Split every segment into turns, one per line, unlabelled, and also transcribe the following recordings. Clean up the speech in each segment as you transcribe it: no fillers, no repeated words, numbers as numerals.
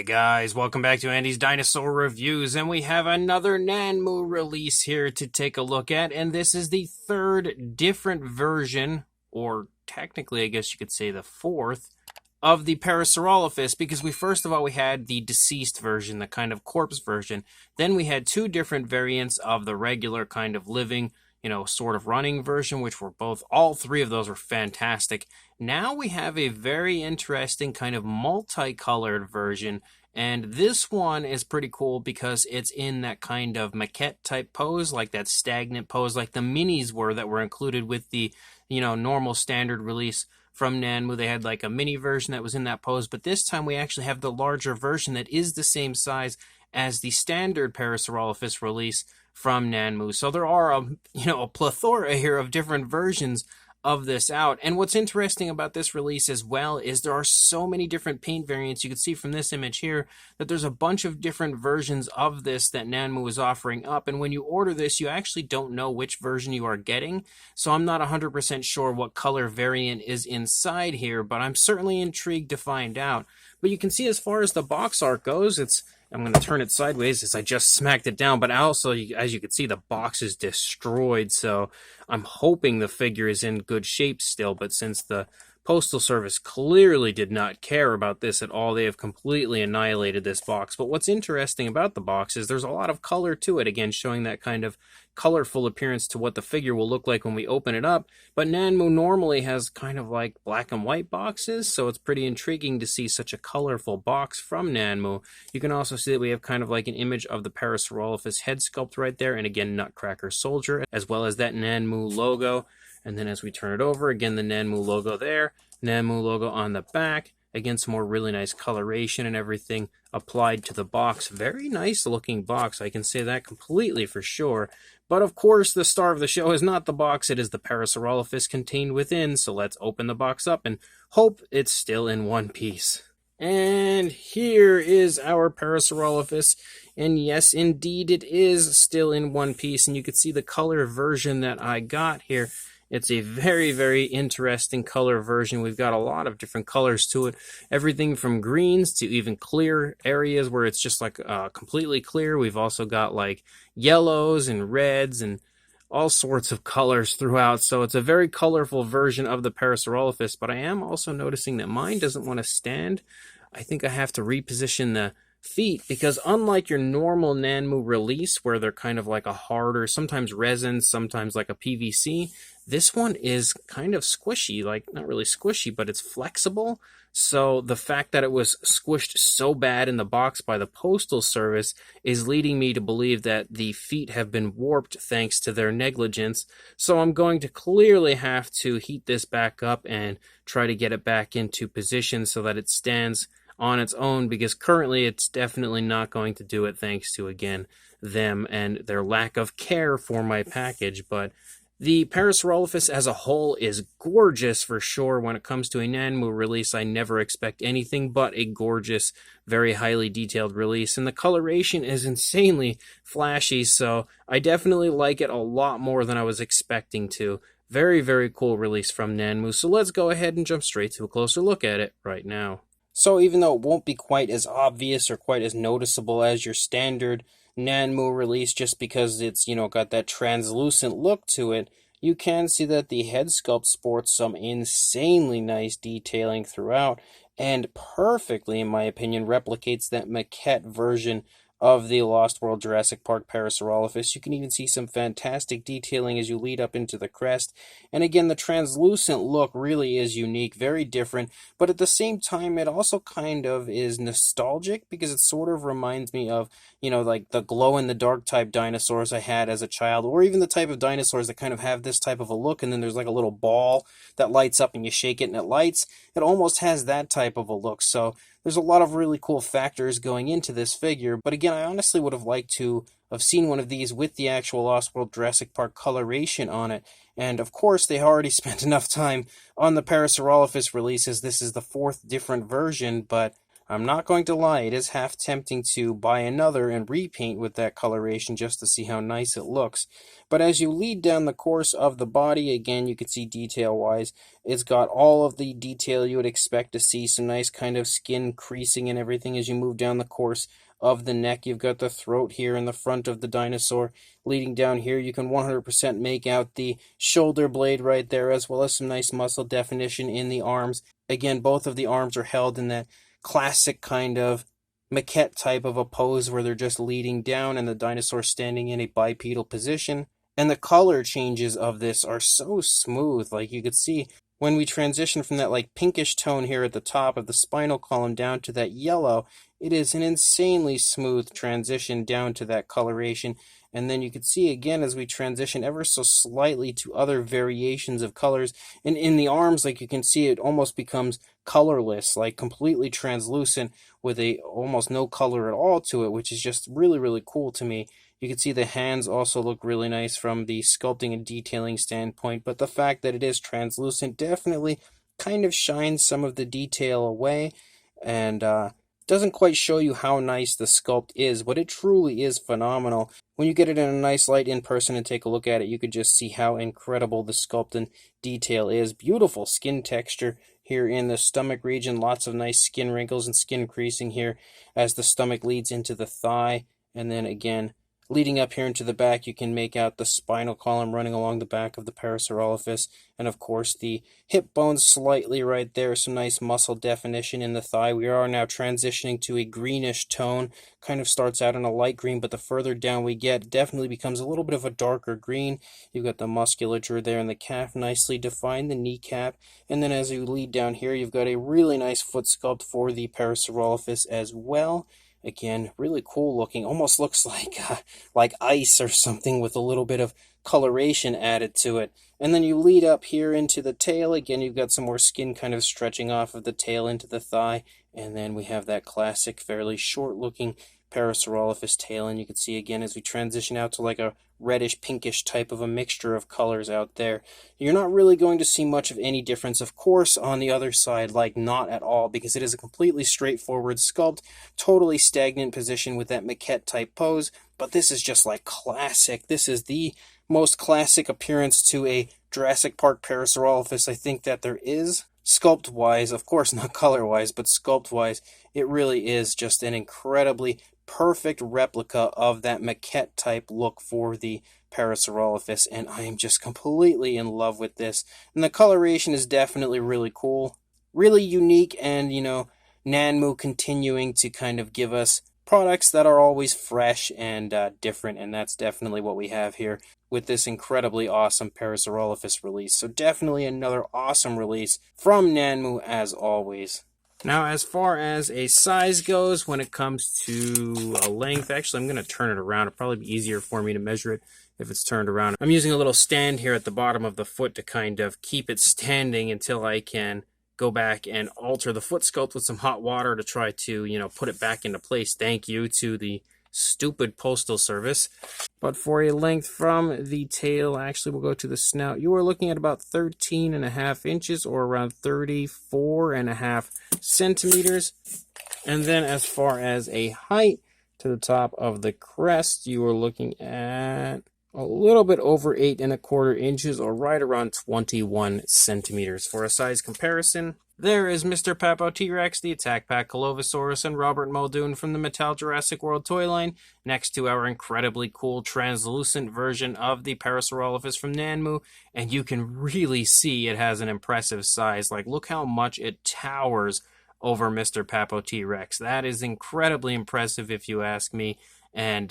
Hey guys, welcome back to Andy's Dinosaur Reviews, and we have another Nanmu release here to take a look at, and this is the third different version, or technically I guess you could say the fourth, of the Parasaurolophus, because first of all we had the deceased version, the kind of corpse version, then we had two different variants of the regular kind of living, sort of running version, which were all three of those were fantastic. Now we have a very interesting kind of multicolored version, and this one is pretty cool because it's in that kind of maquette type pose, like that stagnant pose, like the minis were that were included with the, normal standard release from Nanmu. They had like a mini version that was in that pose, but this time we actually have the larger version that is the same size as the standard Parasaurolophus release from Nanmu. So there are a plethora here of different versions of this out. And what's interesting about this release as well is there are so many different paint variants. You can see from this image here that there's a bunch of different versions of this that Nanmu is offering up. And when you order this, you actually don't know which version you are getting. So I'm not 100% sure what color variant is inside here, but I'm certainly intrigued to find out. But you can see as far as the box art goes, I'm going to turn it sideways as I just smacked it down, but also, as you can see, the box is destroyed, so I'm hoping the figure is in good shape still, but since the Postal Service clearly did not care about this at all, they have completely annihilated this box. But what's interesting about the box is there's a lot of color to it, again, showing that kind of colorful appearance to what the figure will look like when we open it up. But Nanmu normally has kind of like black and white boxes, so it's pretty intriguing to see such a colorful box from Nanmu. You can also see that we have kind of like an image of the Parasaurolophus head sculpt right there, and again, Nutcracker Soldier, as well as that Nanmu logo. And then as we turn it over, again, the Nanmu logo there, Nanmu logo on the back. Again, some more really nice coloration and everything applied to the box. Very nice looking box, I can say that completely for sure. But of course, the star of the show is not the box, it is the Parasaurolophus contained within. So let's open the box up and hope it's still in one piece. And here is our Parasaurolophus, and yes, indeed, it is still in one piece, and you can see the color version that I got here. It's a very, very interesting color version. We've got a lot of different colors to it, everything from greens to even clear areas where it's just like completely clear. We've also got like yellows and reds and all sorts of colors throughout, so it's a very colorful version of the Parasaurolophus, but I am also noticing that mine doesn't want to stand. I think I have to reposition the feet, because unlike your normal Nanmu release, where they're kind of like a harder, sometimes resin, sometimes like a PVC, this one is kind of squishy, like not really squishy, but it's flexible. So the fact that it was squished so bad in the box by the Postal Service is leading me to believe that the feet have been warped thanks to their negligence. So I'm going to clearly have to heat this back up and try to get it back into position so that it stands on its own, because currently it's definitely not going to do it thanks to, again, them and their lack of care for my package. But the Parasaurolophus as a whole is gorgeous for sure. When it comes to a Nanmu release, I never expect anything but a gorgeous, very highly detailed release. And the coloration is insanely flashy, so I definitely like it a lot more than I was expecting to. Very, very cool release from Nanmu. So let's go ahead and jump straight to a closer look at it right now. So even though it won't be quite as obvious or quite as noticeable as your standard Nanmu release, just because it's, got that translucent look to it, you can see that the head sculpt sports some insanely nice detailing throughout, and perfectly, in my opinion, replicates that maquette version of the Lost World Jurassic Park Parasaurolophus. You can even see some fantastic detailing as you lead up into the crest. And again, the translucent look really is unique, very different, but at the same time, it also kind of is nostalgic, because it sort of reminds me of, like the glow-in-the-dark type dinosaurs I had as a child, or even the type of dinosaurs that kind of have this type of a look, and then there's like a little ball that lights up and you shake it and it lights. It almost has that type of a look, so there's a lot of really cool factors going into this figure. But again, I honestly would have liked to have seen one of these with the actual Lost World Jurassic Park coloration on it. And of course, they already spent enough time on the Parasaurolophus releases. This is the fourth different version, but I'm not going to lie, it is half tempting to buy another and repaint with that coloration just to see how nice it looks. But as you lead down the course of the body, again, you can see detail-wise, it's got all of the detail you would expect to see, some nice kind of skin creasing and everything as you move down the course of the neck. You've got the throat here in the front of the dinosaur. Leading down here, you can 100% make out the shoulder blade right there, as well as some nice muscle definition in the arms. Again, both of the arms are held in that classic kind of maquette type of a pose where they're just leading down and the dinosaur standing in a bipedal position. And the color changes of this are so smooth. Like you could see when we transition from that like pinkish tone here at the top of the spinal column down to that yellow, it is an insanely smooth transition down to that coloration. And then you can see again as we transition ever so slightly to other variations of colors. And in the arms, like you can see, it almost becomes colorless, like completely translucent with a almost no color at all to it, which is just really, really cool to me. You can see the hands also look really nice from the sculpting and detailing standpoint, but the fact that it is translucent definitely kind of shines some of the detail away and doesn't quite show you how nice the sculpt is, but it truly is phenomenal. When you get it in a nice light in person and take a look at it, you could just see how incredible the sculpt and detail is. Beautiful skin texture here in the stomach region, lots of nice skin wrinkles and skin creasing here as the stomach leads into the thigh, and then again, leading up here into the back, you can make out the spinal column running along the back of the Parasaurolophus, and of course the hip bones slightly right there, some nice muscle definition in the thigh. We are now transitioning to a greenish tone, kind of starts out in a light green, but the further down we get, it definitely becomes a little bit of a darker green. You've got the musculature there in the calf nicely defined, the kneecap, and then as you lead down here, you've got a really nice foot sculpt for the Parasaurolophus as well. Again, really cool looking, almost looks like ice or something with a little bit of coloration added to it. And then you lead up here into the tail. Again, you've got some more skin kind of stretching off of the tail into the thigh. And then we have that classic, fairly short looking Parasaurolophus tail. And you can see again as we transition out to like a reddish pinkish type of a mixture of colors out there. You're not really going to see much of any difference, of course, on the other side, like not at all, because it is a completely straightforward sculpt, totally stagnant position with that maquette type pose, but this is just like classic. This is the most classic appearance to a Jurassic Park Parasaurolophus I think that there is. Sculpt-wise, of course not color-wise, but sculpt-wise, it really is just an incredibly perfect replica of that maquette type look for the Parasaurolophus, and I am just completely in love with this. And the coloration is definitely really cool, really unique, and Nanmu continuing to kind of give us products that are always fresh and different, and that's definitely what we have here with this incredibly awesome Parasaurolophus release. So definitely another awesome release from Nanmu as always. Now, as far as a size goes, when it comes to a length, actually, I'm going to turn it around. It'll probably be easier for me to measure it if it's turned around. I'm using a little stand here at the bottom of the foot to kind of keep it standing until I can go back and alter the foot sculpt with some hot water to try to, put it back into place. Thank you to the stupid postal service. But for a length from the tail, actually we'll go to the snout, you are looking at about 13.5 inches or around 34.5 centimeters. And then as far as a height to the top of the crest, you are looking at a little bit over 8.25 inches or right around 21 centimeters. For a size comparison, there is Mr. Papo T-Rex, the Attack Pack Colovosaurus, and Robert Muldoon from the Mattel Jurassic World toy line, next to our incredibly cool translucent version of the Parasaurolophus from Nanmu, and you can really see it has an impressive size. Like, look how much it towers over Mr. Papo T-Rex. That is incredibly impressive if you ask me, and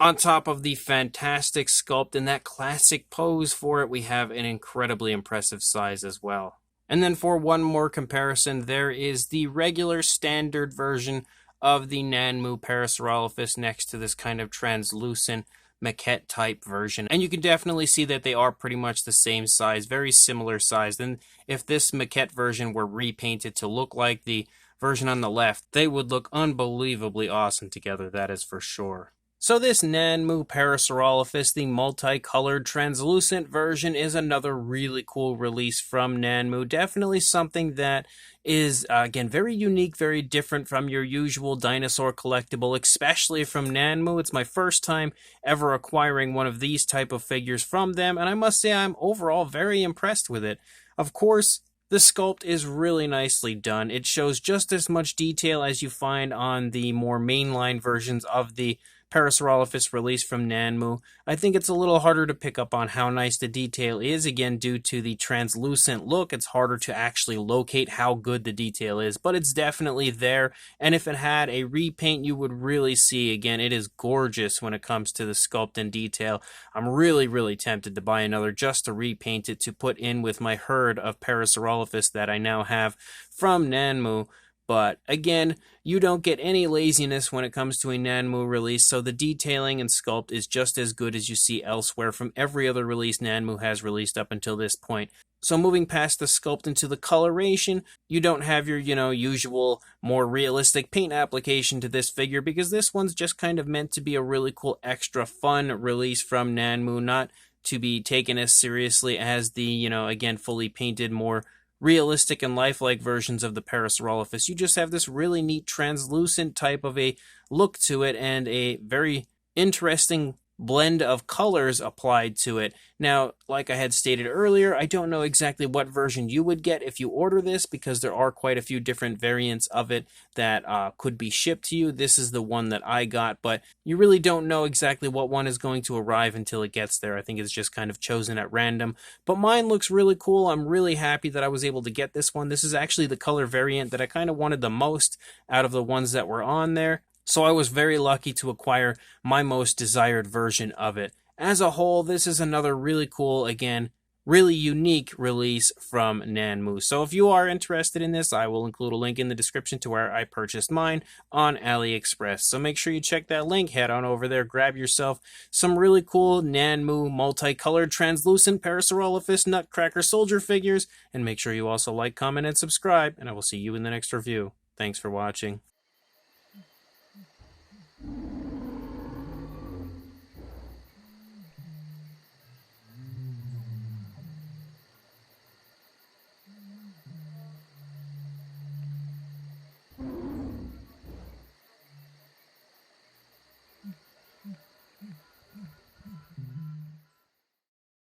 on top of the fantastic sculpt and that classic pose for it, we have an incredibly impressive size as well. And then for one more comparison, there is the regular standard version of the Nanmu Parasaurolophus next to this kind of translucent maquette type version. And you can definitely see that they are pretty much the same size, very similar size. And if this maquette version were repainted to look like the version on the left, they would look unbelievably awesome together, that is for sure. So this Nanmu Parasaurolophus, the multicolored translucent version, is another really cool release from Nanmu. Definitely something that is, again, very unique, very different from your usual dinosaur collectible, especially from Nanmu. It's my first time ever acquiring one of these type of figures from them, and I must say I'm overall very impressed with it. Of course, the sculpt is really nicely done. It shows just as much detail as you find on the more mainline versions of the Parasaurolophus release from Nanmu. I think it's a little harder to pick up on how nice the detail is, again, due to the translucent look. It's harder to actually locate how good the detail is, but it's definitely there, and if it had a repaint, you would really see, again, it is gorgeous when it comes to the sculpt and detail. I'm really tempted to buy another just to repaint it to put in with my herd of Parasaurolophus that I now have from Nanmu. But again, you don't get any laziness when it comes to a Nanmu release, so the detailing and sculpt is just as good as you see elsewhere from every other release Nanmu has released up until this point. So moving past the sculpt into the coloration, you don't have your, usual more realistic paint application to this figure, because this one's just kind of meant to be a really cool extra fun release from Nanmu, not to be taken as seriously as the, again, fully painted, more realistic and lifelike versions of the Parasaurolophus. You just have this really neat translucent type of a look to it and a very interesting blend of colors applied to it. Now, like I had stated earlier, I don't know exactly what version you would get if you order this, because there are quite a few different variants of it that could be shipped to you. This is the one that I got, but you really don't know exactly what one is going to arrive until it gets there. I think it's just kind of chosen at random, but mine looks really cool. I'm really happy that I was able to get this one. This is actually the color variant that I kind of wanted the most out of the ones that were on there. So I was very lucky to acquire my most desired version of it. As a whole, this is another really cool, again, really unique release from Nanmu. So if you are interested in this, I will include a link in the description to where I purchased mine on AliExpress. So make sure you check that link, head on over there, grab yourself some really cool Nanmu multicolored translucent Parasaurolophus Nutcracker Soldier figures, and make sure you also like, comment, and subscribe, and I will see you in the next review. Thanks for watching.